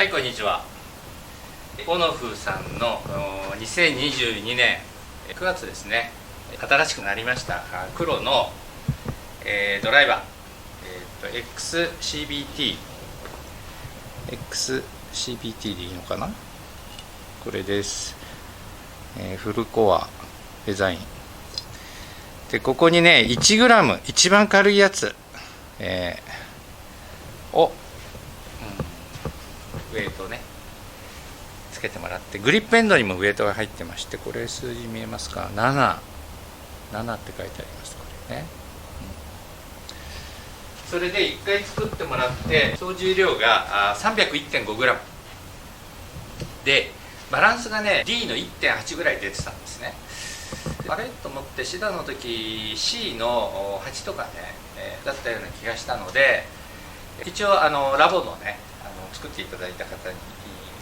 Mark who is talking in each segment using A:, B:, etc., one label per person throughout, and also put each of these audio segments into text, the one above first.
A: はい、こんにちは。オノフさんの2022年9月ですね、新しくなりました黒の、ドライバー、XCBT でいいのかな、これです。フルコアデザインで、ここにね 1g 一番軽いやつ、を、ウェイトをねつけてもらって、グリップエンドにもウェイトが入ってまして、これ数字見えますか、7って書いてあります。これね、それで1回作ってもらって、総重量が 301.5g で、バランスがね D の 1.8 ぐらい出てたんですね。あれと思って、シダの時 C の8とかね、だったような気がしたので、一応ラボのね作っていただいた方に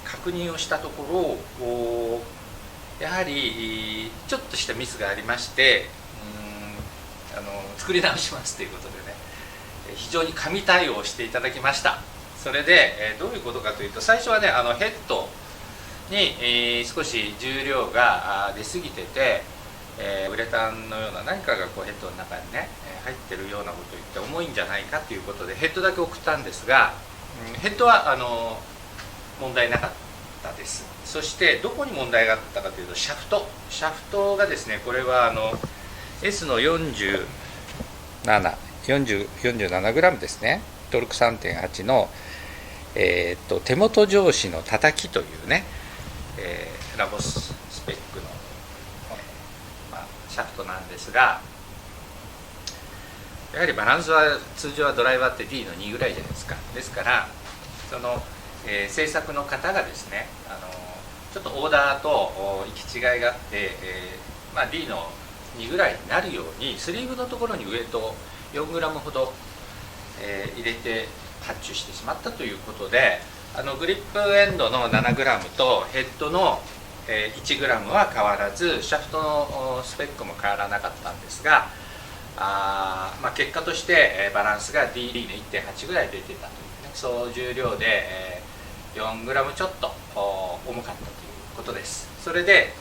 A: 確認をしたところ、やはりちょっとしたミスがありまして、作り直しますということでね、非常に神対応していただきました。それで、どういうことかというと、最初はねヘッドに、少し重量が出過ぎてて、ウレタンのような何かがこうヘッドの中にね入ってるようなことを言って重いんじゃないかということでヘッドだけ送ったんですが、ヘッドは問題なかったです。そしてどこに問題があったかというと、シャフトがですね、これはS の 47g ですね、トルク 3.8 の、手元上司の叩きというね、ラボスペックの、シャフトなんですが、やはりバランスは通常はドライバーって D の2ぐらいじゃないですか。ですからその、制作の方がですね、ちょっとオーダーと行き違いがあって、D の2ぐらいになるようにスリーブのところにウエイトを 4g ほど、入れて発注してしまったということで、グリップエンドの 7g とヘッドの1g は変わらず、シャフトのスペックも変わらなかったんですが、結果としてバランスが D の 1.8 ぐらい出てたというね、総重量で 4g ちょっと重かったということです。それで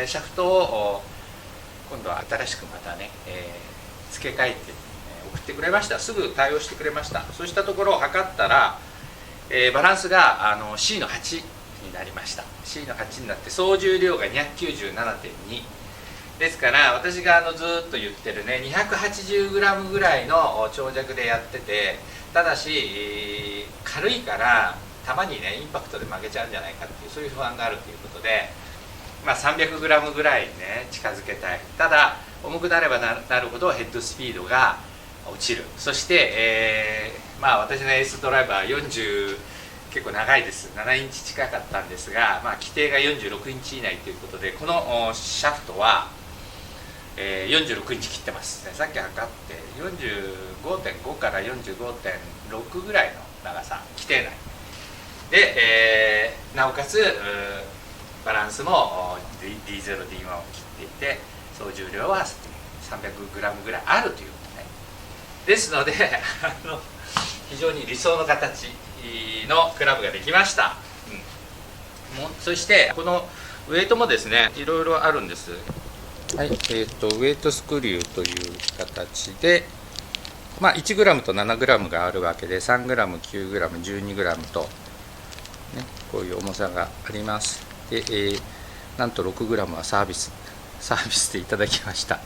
A: シャフトを今度は新しくまたね付け替えて送ってくれました。すぐ対応してくれました。そうしたところを測ったら、バランスがC の8になりました。 C の8になって、総重量が 297.2 ですから、私がずっと言ってるね 280g ぐらいの長尺でやってて、ただし軽いから球にねインパクトで負けちゃうんじゃないかっていう、そういう不安があるということで、300g ぐらいにね近づけたい。ただ重くなればなるほどヘッドスピードが落ちる。そして、私のエースドライバー40結構長いです。7インチ近かったんですが、規定が46インチ以内ということで、このシャフトは46インチ切ってます。さっき測って 45.5 から 45.6 ぐらいの長さ、規定内で、なおかつバランスも D0、D1 を切っていて、総重量は 300g ぐらいあるということね。ですので非常に理想の形のクラブができました。そしてこのウェイトもですね、いろいろあるんです。はい、ウェイトスクリューという形で、1g と 7g があるわけで、3g、9g、12g と、ね、こういう重さがあります。で、なんと 6g はサービスでいただきました。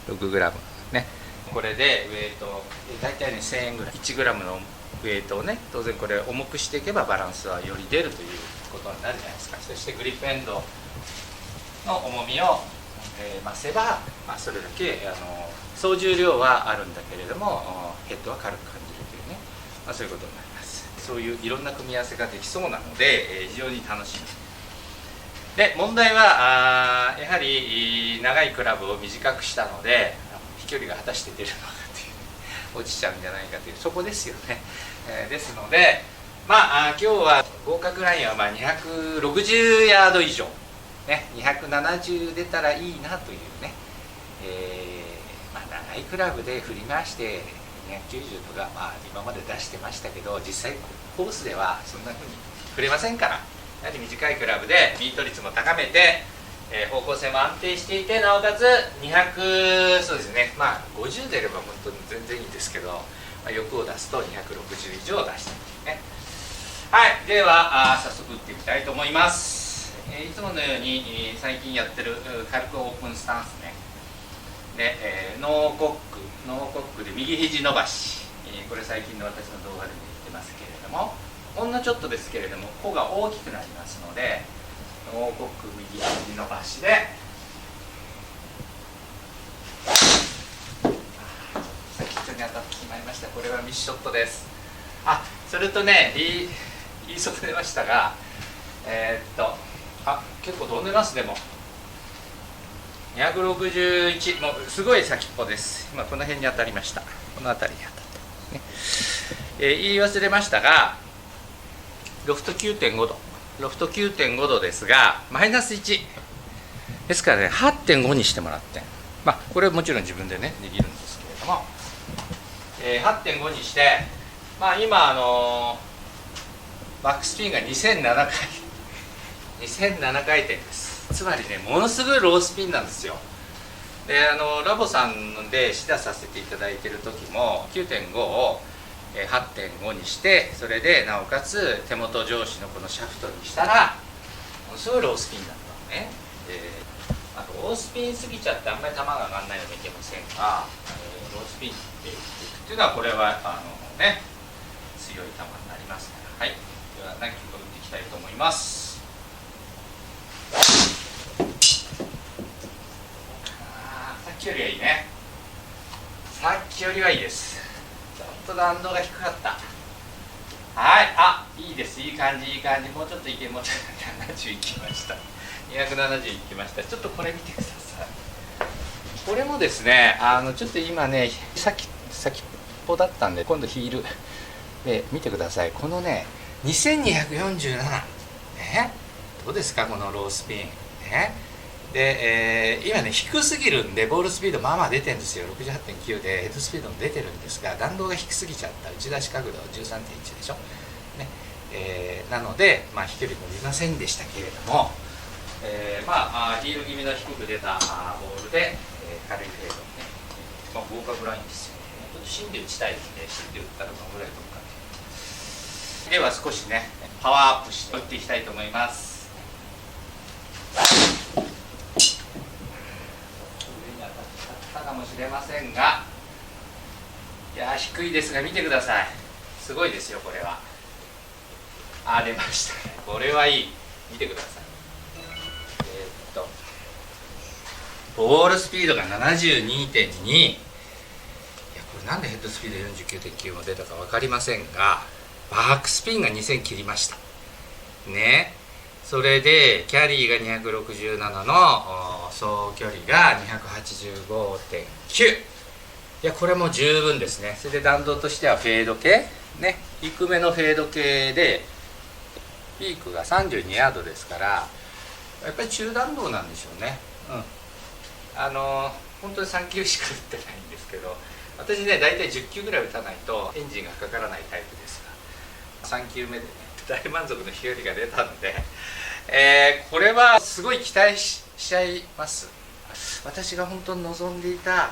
A: 6g ね。これでウェイト大体ね1000円ぐらい、 1g のウェイトをね、当然これ重くしていけばバランスはより出るということになるじゃないですか。そしてグリップエンドの重みを増せば、それだけ総重量はあるんだけれどもヘッドは軽く感じるというね、そういうことになります。そういういろんな組み合わせができそうなので、非常に楽しみで、問題はやはり長いクラブを短くしたので、飛距離が果たして出るのかという、落ちちゃうんじゃないかという、そこですよね。ですので、今日は合格ラインは260ヤード以上ね、270出たらいいなというね、長いクラブで振り回して290とか、今まで出してましたけど、実際コースではそんな風にくれませんから、やはり短いクラブでミート率も高めて、方向性も安定していて、なおかつ200、そうですね、まあ50出れば本当に全然いいんですけど、まあ、欲を出すと260以上出したいね。はい、では早速打ってみたいと思います。いつものように、最近やってる軽くオープンスタンスね。で、ノーコックで右肘伸ばし、これ最近の私の動画でも言ってますけれども、ほんのちょっとですけれども、ここが大きくなりますので、ノーコック右肘伸ばしで、先っちょに当たってしまいました。これはミスショットです。それとね、言い損ねましたが、結構飛んでます。でも261、もうすごい先っぽです。今この辺に当たりました。この辺りに当たった、ね。言い忘れましたが、ロフト 9.5 度、ロフト 9.5 度ですが、マイナス1ですからね、8.5 にしてもらって、まあこれはもちろん自分でねできるんですけれども、8.5 にして、まあ今バックスピンが2007回転です。つまりね、ものすごいロースピンなんですよ。で、ラボさんで試打させていただいている時も 9.5 を 8.5 にして、それでなおかつ手元上司のこのシャフトにしたらものすごいロースピンだったのね。あとロースピンすぎちゃってあんまり球が上がらないの見てませんが、ロースピンっていうのはこれはね、強い球になりますから。はい、では何球か打っていきたいと思います。さっきよりはいいね。さっきよりはいいです。ちょっと弾道が低かった。はい、いいです。いい感じ、いい感じ。もうちょっといけ、もうちょっと70いきました。270いきました。ちょっとこれ見てください。これもですね、ちょっと今ね、先っぽだったんで、今度ヒールで見てください。このね、2247ね、どうですか、このロースピンね。で、今ね、低すぎるんでボールスピードまあまあ出てるんですよ。 68.9 でヘッドスピードも出てるんですが、弾道が低すぎちゃった。打ち出し角度 13.1 でしょ、ね。なので、まあ、飛距離伸びませんでしたけれども、まあヒール気味の低く出たボールで、軽いフェードね、まあ、合格ラインですよね。ちょっと芯で打ちたいので、芯で打ったらどのぐらい飛ぶか。では少しね、パワーアップして打っていきたいと思います。かもしれませんが、いや低いですが見てください。すごいですよ、これは。出ましたね。これはいい。見てください。ボールスピードが 72.2。 いや、これなんでヘッドスピード 49.9 も出たか分かりませんが、バックスピンが2000切りましたね。それでキャリーが267の総距離が 285.9。 いや、これも十分ですね。それで弾道としてはフェード系ね、低めのフェード系でピークが32ヤードですから、やっぱり中弾道なんでしょうね。本当に3球しか打ってないんですけど、私ね、大体10球ぐらい打たないとエンジンがかからないタイプですが、3球目でね、大満足の飛距離が出たんで、これはすごい期待 しちゃいます。私が本当に望んでいた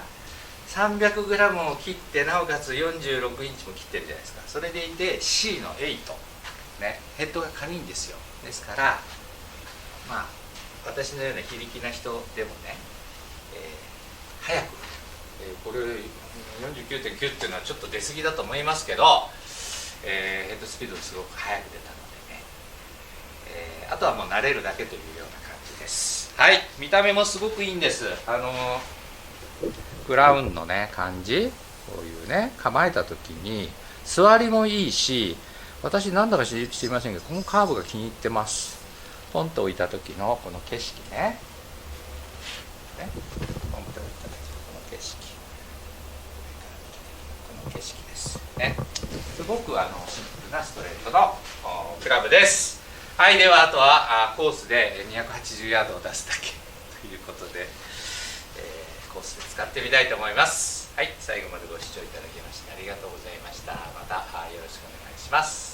A: 300g を切って、なおかつ46インチも切ってるじゃないですか。それでいて C の8、ね、ヘッドが軽いんですよ。ですから、まあ私のような非力な人でもね、早く、これ 49.9 っていうのはちょっと出過ぎだと思いますけど、ヘッドスピードすごく速く出たのでね、あとはもう慣れるだけというような感じです。はい、見た目もすごくいいんです。グラウンのね感じ、こういうね構えた時に座りもいいし、私なんだか知りませんけど、このカーブが気に入ってます。ポンと置いた時のこの景色ね、ポンと置いた時のこの景色、この景色ですね。すごくシンプルなストレートのクラブです。はい、ではあとはコースで280ヤードを出すだけということで、コースで使ってみたいと思います。はい、最後までご視聴いただきましてありがとうございました。またよろしくお願いします。